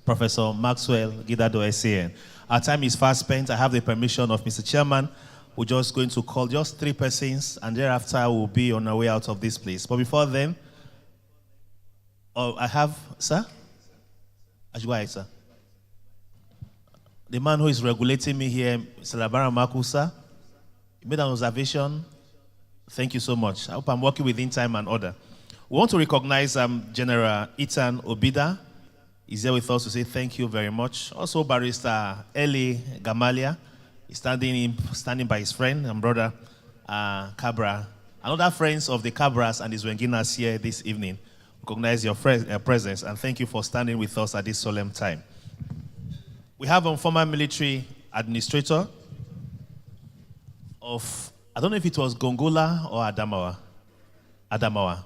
Professor Maxwell Gidado SAN. Our time is fast spent. I have the permission of Mr. Chairman. We're just going to call just 3 persons, and thereafter we'll be on our way out of this place. But before then, I have, sir? Ajua, sir. The man who is regulating me here, Mr. Labara Makusa, he made an observation. Thank you so much. I hope I'm working within time and order. We want to recognize General Ethan Obida. He's here with us to say thank you very much. Also, Barrister Eli Gamalia is standing by his friend and brother Cabra. And other friends of the Cabras and the Zwenginas here this evening. Recognize your presence and thank you for standing with us at this solemn time. We have a former military administrator of, I don't know if it was Gongola or Adamawa.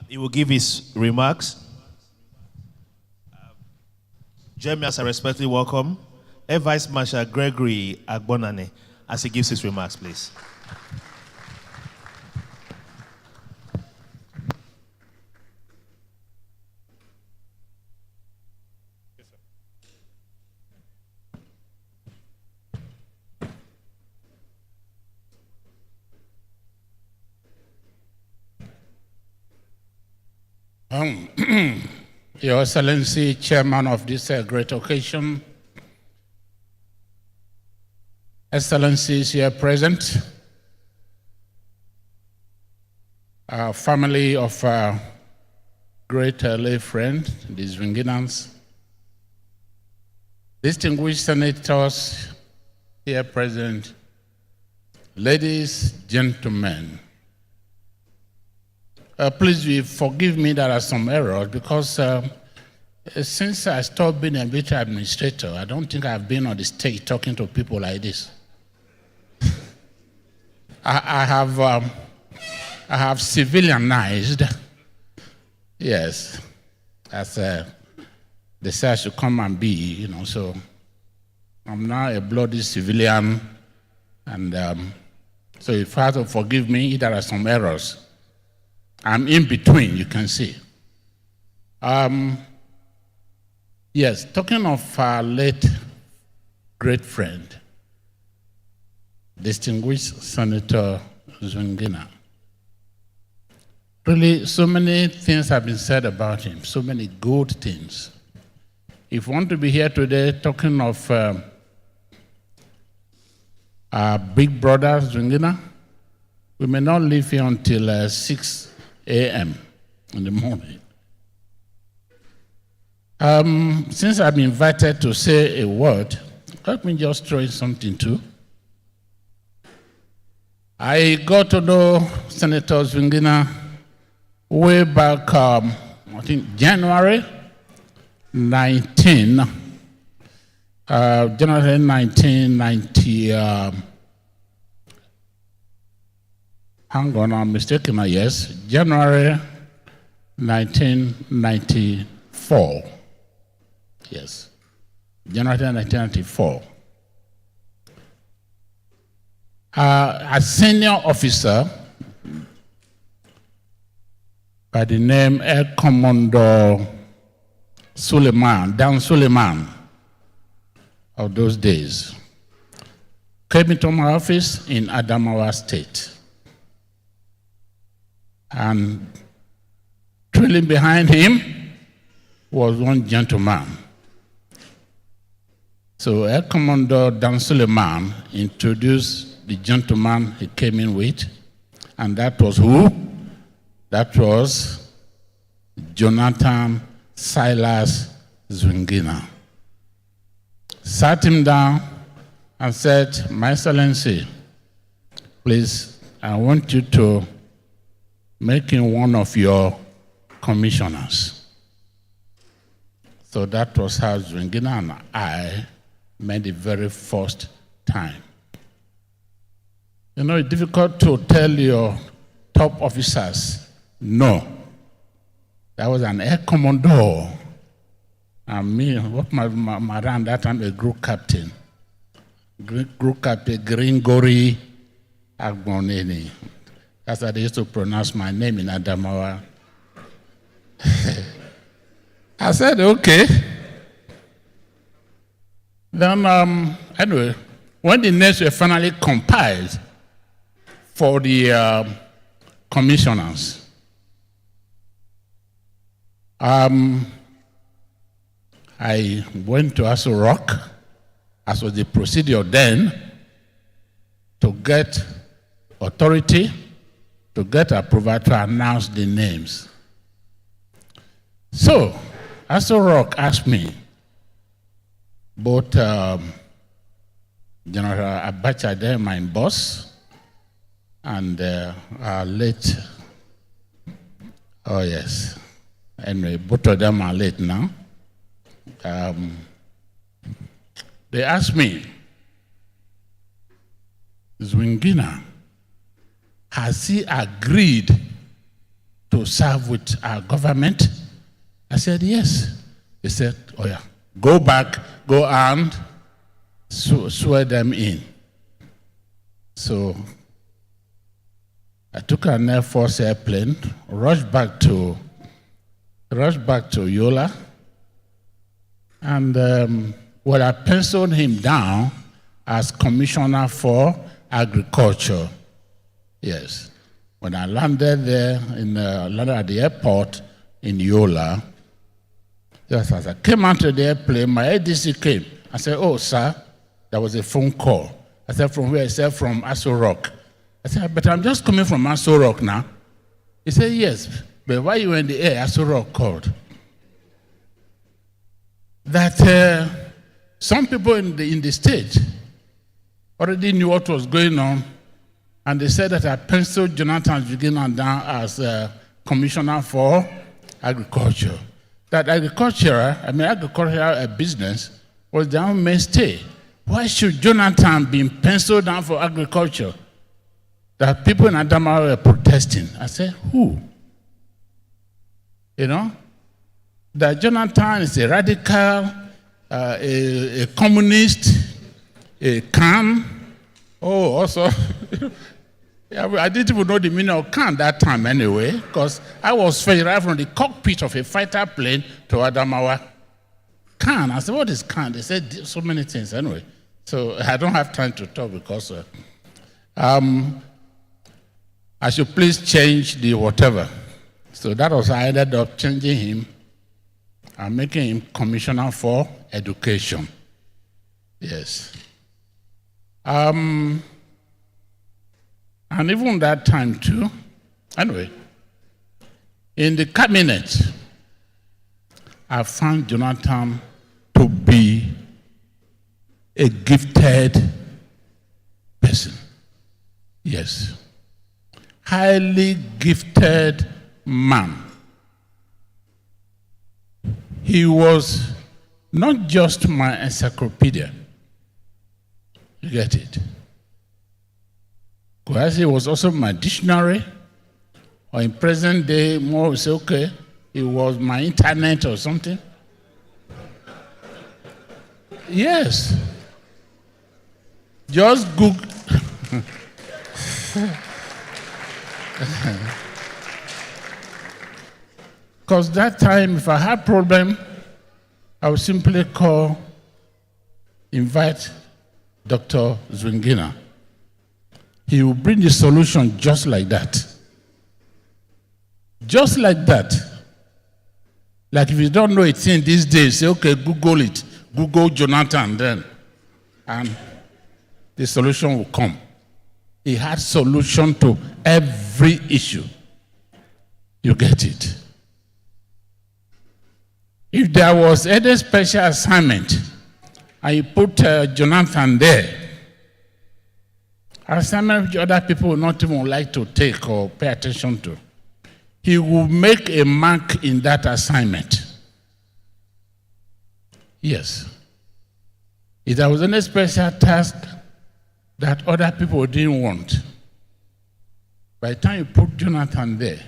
He will give his remarks. Join me as I respectfully welcome Air Vice Marshal Gregory Agbonane as he gives his remarks, please. Your Excellency, Chairman of this great occasion, Excellencies here present, family of great lay friend, the Zwinginans, distinguished senators here present, ladies, gentlemen. Please forgive me, there are some errors because since I stopped being a military administrator, I don't think I've been on the stage talking to people like this. I have civilianized, yes, as they say I should come and be, you know, so I'm now a bloody civilian, and so if you have to forgive me, there are some errors. I'm in between, you can see. Yes, talking of our late great friend, distinguished Senator Zwingina. Really, so many things have been said about him, so many good things. If you want to be here today talking of our big brother Zwingina, we may not leave here until 6 a.m. in the morning. Since I've been invited to say a word, let me just throw in something too. I got to know Senator Zwingina way back, I think January 1990. Hang on, I'm mistaken, yes. January 1994. Yes, January 1994. A senior officer by the name Air Commodore Suleiman, Dan Suleiman of those days, came into my office in Adamawa State. And trailing behind him was one gentleman. So Air Commodore Dan Suleiman introduced the gentleman he came in with, and that was who? That was Jonathan Silas Zwingina. Sat him down and said, "My Excellency, please, I want you to make him one of your commissioners." So that was how Zwingina and I met the very first time. You know, it's difficult to tell your top officers, no. That was an Air Commodore. And me, what my around that time, a group captain. Group Captain Gringori Agbonene. That's how they used to pronounce my name in Adamawa. I said, okay. Then, anyway, when the names were finally compiled for the commissioners, I went to Aso Rock, as was the procedure then, to get authority, to get approval to announce the names. So, Aso Rock asked me, both General Abacha, then my boss, and our late, oh yes, anyway, both of them are late now. They asked me, Zwingina, has he agreed to serve with our government? I said, yes. They said, oh yeah, go back, go and swear them in. So I took an Air Force airplane, rushed back to Yola, and I penciled him down as Commissioner for Agriculture. Yes. When I landed there, landed at the airport in Yola, just as I came out of the airplane, my ADC came. I said, oh, sir, there was a phone call. I said, from where? He said, from Aso Rock. I said, but I'm just coming from Aso Rock now. He said, yes, but while you were in the air, Aso Rock called. That some people in the state already knew what was going on, and they said that I penciled Jonathan Zwingina down as Commissioner for Agriculture. That agricultural business was their mainstay. Why should Jonathan be penciled down for agriculture? That people in Adamawa were protesting. I said, who? You know? That Jonathan is a radical, a communist, a Khan. Oh, also, yeah, I didn't even know the meaning of Khan that time anyway, because I was flying right from the cockpit of a fighter plane to Adamawa. Khan, I said, what is Khan? They said so many things anyway. So I don't have time to talk because I should please change the whatever. So that was how I ended up changing him and making him Commissioner for Education. Yes. And even that time too, anyway, in the cabinet, I found Jonathan to be a gifted person. Yes. Highly gifted man. He was not just my encyclopedia. You get it? Because he was also my dictionary, or in present day, more we say, okay, it was my internet or something. Yes. Just Google. Because that time, if I had problem, I would simply invite Dr. Zwingina. He will bring the solution just like that. Just like that. Like if you don't know a thing these days, say, okay, Google it. Google Jonathan then. And the solution will come. He had solution to every issue. You get it? If there was any special assignment, and you put Jonathan there, assignment which other people would not even like to take or pay attention to, he will make a mark in that assignment. Yes. If there was any special task that other people didn't want, by the time you put Jonathan there,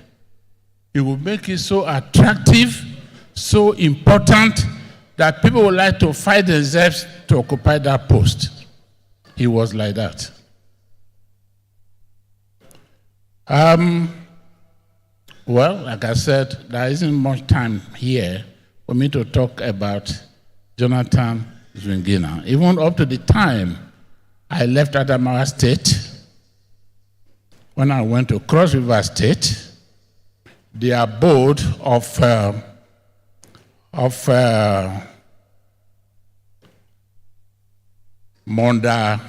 he will make it so attractive, so important, that people would like to fight themselves to occupy that post. He was like that. Well, like I said, there isn't much time here for me to talk about Jonathan Zwingina. Even up to the time I left Adamawa State, when I went to Cross River State, the abode of Monda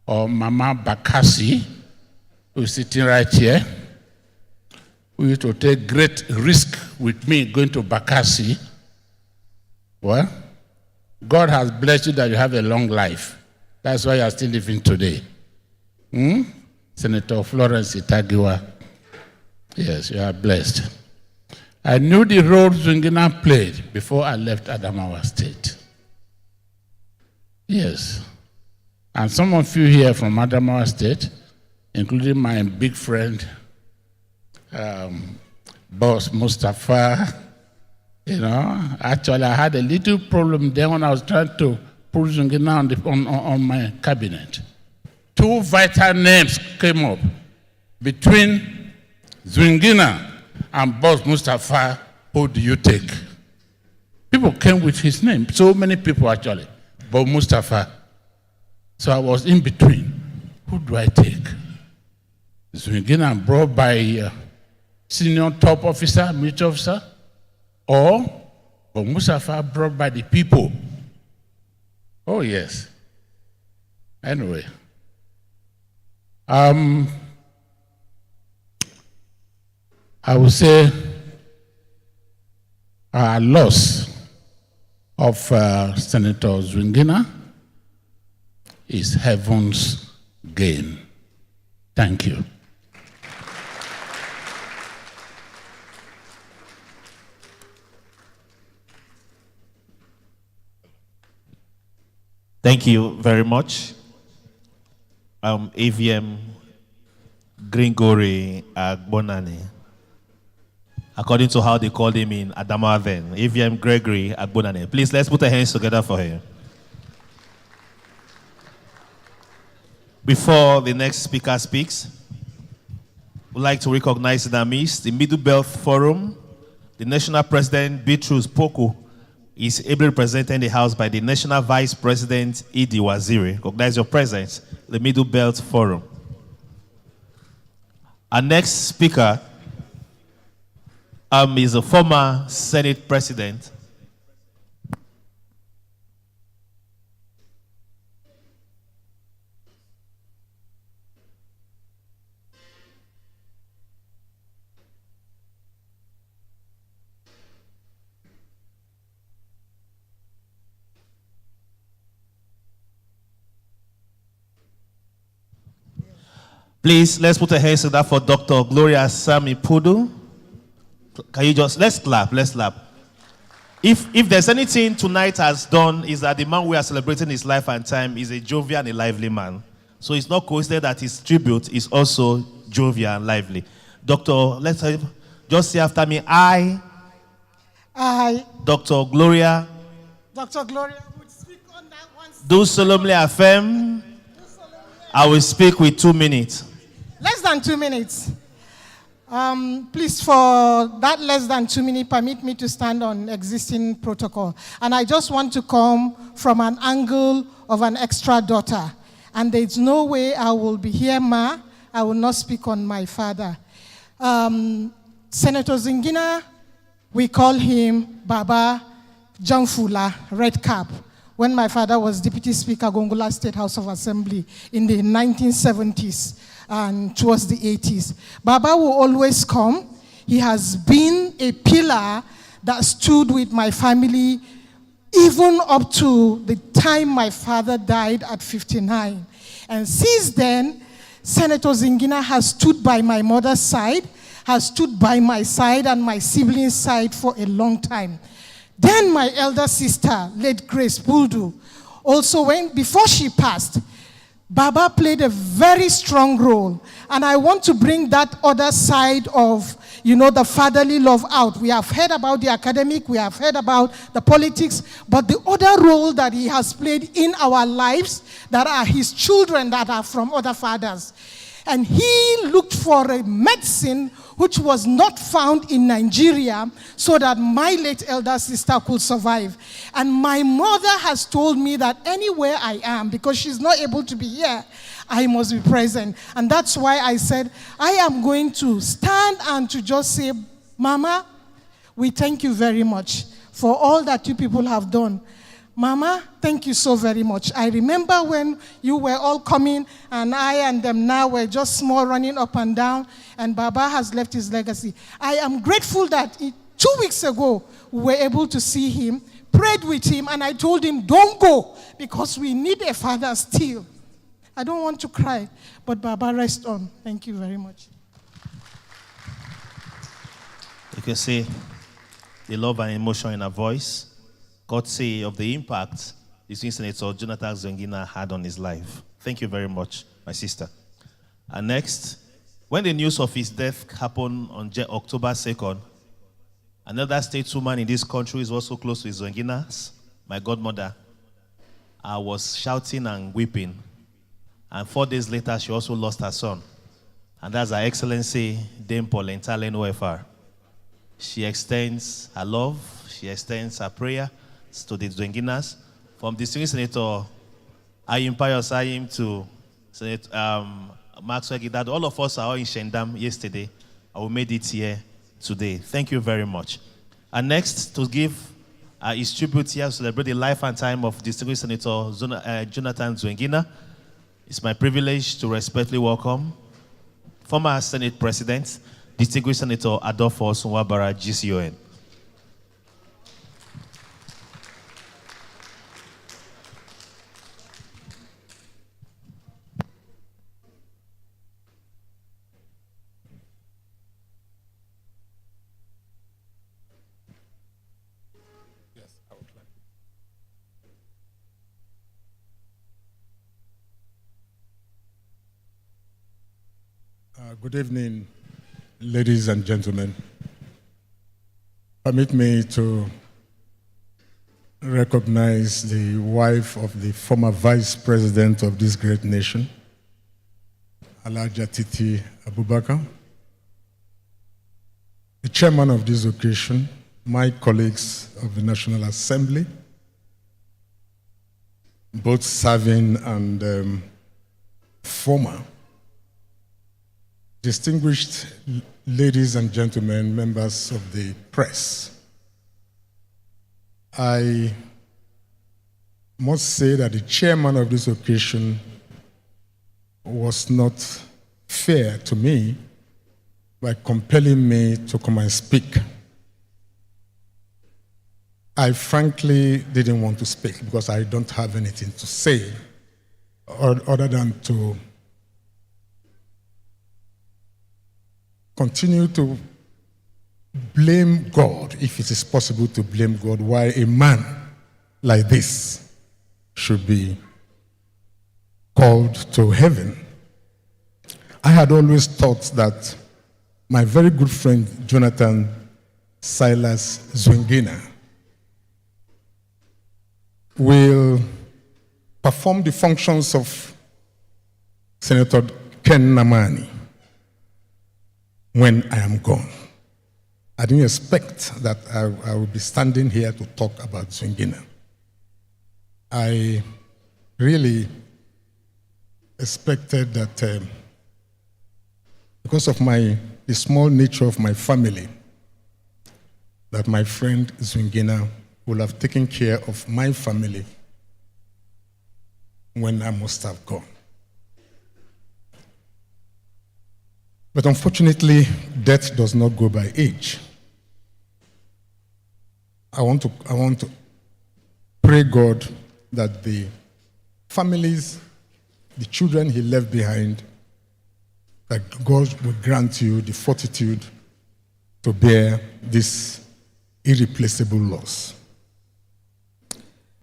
or Mama Bakassi, who is sitting right here, who used to take great risk with me going to Bakassi. Well, God has blessed you that you have a long life. That's why you are still living today. Senator Florence Itagiwa. Yes, you are blessed. I knew the role Zwingina played before I left Adamawa State. Yes. And some of you here from Adamawa State, including my big friend, Boss Mustafa, actually I had a little problem there when I was trying to put Zwingina on my cabinet. Two vital names came up between Zwingina and Boss Mustafa. Who do you take? People came with his name, so many people actually, but Mustafa. So I was in between. Who do I take? Zwingina brought by senior top officer, military officer, or Mustafa brought by the people? Oh yes. Anyway. I would say our loss of Senator Zwingina is heaven's gain. Thank you. Thank you very much. AVM Grigori Agbonani. According to how they called him in Adamawa then, AVM Gregory Agbonani. Please, let's put our hands together for him. Before the next speaker speaks, we'd like to recognize in our midst the Middle Belt Forum. The National President, Bitrus Poku, is ably represented in the House by the National Vice President, Idi Waziri. Recognize your presence, the Middle Belt Forum. Our next speaker is a former Senate President. Please, let's put a hands together for Dr. Gloria Sami Pudu. Can you just, let's clap. If there's anything tonight has done, is that the man we are celebrating his life and time is a jovial and a lively man. So it's not coincidence that his tribute is also jovial and lively. Doctor, let's just say after me, I, Dr. Gloria would speak on that one. Do solemnly affirm I will speak with 2 minutes. Less than 2 minutes. Please, for that less than 2 minutes, permit me to stand on existing protocol. And I just want to come from an angle of an extra daughter. And there's no way I will be here, ma. I will not speak on my father. Senator Zwingina, we call him Baba Jamfula, Red Cap. When my father was Deputy Speaker, Gongola State House of Assembly in the 1970s and towards the 80s. Baba will always come. He has been a pillar that stood with my family even up to the time my father died at 59. And since then, Senator Zwingina has stood by my mother's side, has stood by my side and my siblings' side for a long time. Then my elder sister, late Grace Buldu, also before she passed, Baba played a very strong role. And I want to bring that other side of, the fatherly love out. We have heard about the academic, we have heard about the politics, but the other role that he has played in our lives that are his children that are from other fathers. And he looked for a medicine which was not found in Nigeria so that my late elder sister could survive. And my mother has told me that anywhere I am, because she's not able to be here, I must be present. And that's why I said, I am going to stand and to just say, Mama, we thank you very much for all that you people have done. Mama, thank you so very much. I remember when you were all coming and I and them now were just small running up and down, and Baba has left his legacy. I am grateful that 2 weeks ago we were able to see him, prayed with him, and I told him, don't go, because we need a father still. I don't want to cry, but Baba, rest on. Thank you very much. You can see the love and emotion in her voice. God say of the impact the Senator Jonathan Zwingina had on his life. Thank you very much, my sister. And next, when the news of his death happened on October 2nd, another stateswoman in this country is also close to Zwingina's, my godmother. I was shouting and weeping. And 4 days later, she also lost her son. And that's Her Excellency Dame Paulenta OFR. She extends her love, she extends her prayer to the Zwinginas, from distinguished Senator Ayim Pius Ayim to Senator Maxwell Gidad. All of us are all in Shendam yesterday, and we made it here today. Thank you very much. And next, to give his tribute here to celebrate the life and time of distinguished Senator Jonathan Zwingina, it's my privilege to respectfully welcome former Senate President, distinguished Senator Adolfo Osunwabara, GCON. Good evening, ladies and gentlemen. Permit me to recognize the wife of the former vice president of this great nation, Alhaja Titi Abubakar, the chairman of this occasion, my colleagues of the National Assembly, both serving and former, distinguished ladies and gentlemen, members of the press. I must say that the chairman of this occasion was not fair to me by compelling me to come and speak. I frankly didn't want to speak because I don't have anything to say other than to continue to blame God, if it is possible to blame God, why a man like this should be called to heaven. I had always thought that my very good friend Jonathan Silas Zwingina will perform the functions of Senator Ken Namani when I am gone. I didn't expect that I would be standing here to talk about Zwingina. I really expected that because of the small nature of my family, that my friend Zwingina would have taken care of my family when I must have gone. But unfortunately, death does not go by age. I want to pray God that the families, the children he left behind, that God will grant you the fortitude to bear this irreplaceable loss.